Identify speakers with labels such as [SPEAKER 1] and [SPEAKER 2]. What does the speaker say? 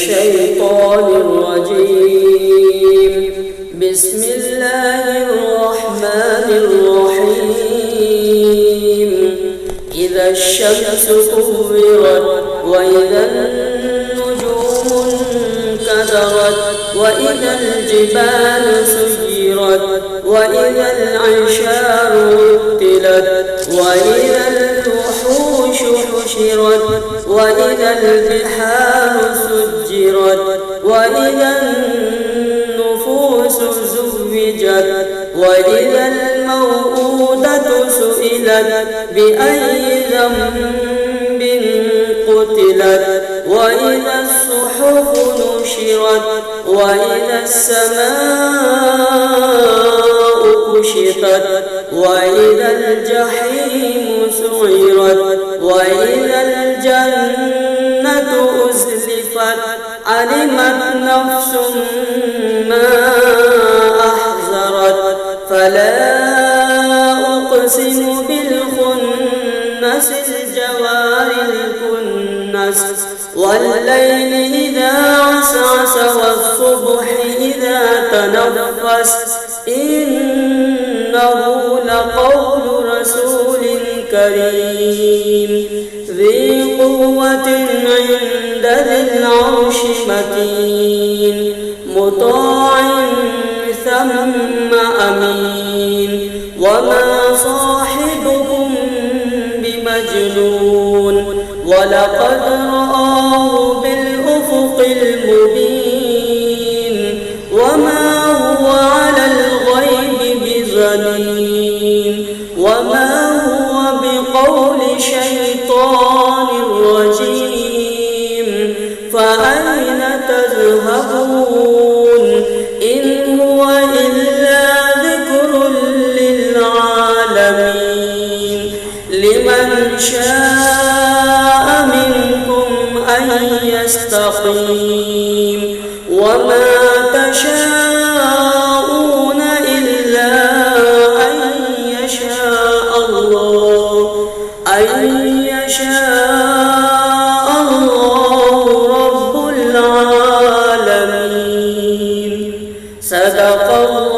[SPEAKER 1] الشيطان الرجيم. بسم الله الرحمن الرحيم. إذا الشمس كورت وإذا النجوم انكدرت وإذا الجبال سيرت وإذا العشار عطلت وإذا الوحوش حشرت وإذا البحار سجرت وإذا النفوس زوجت وإذا الموءودة سئلت بأي ذنب قتلت وإذا الصحف نشرت وإذا السماء كشطت وإذا الجحيم سعرت وإذا الجنة أزلفت علمت نفس ما أحضرت فلا أقسم بالخنس الجوار الكنس والليل إذا عسعس والصبح إذا تنفس إنه لقول رسول كريم ذي قوة عند ذي العرش مكين مطاع ثم أمين وما صاحبكم بمجنون ولقد رآه بالأفق المبين وما هو على الغيب بضنين وما هو بقول شيطان رجيم فأين تذهبون إن هو إلا ذكر للعالمين لمن شاء منكم أن يستقيم وما تشاءون إلا أن يشاء الله رب العالمين. صدق الله.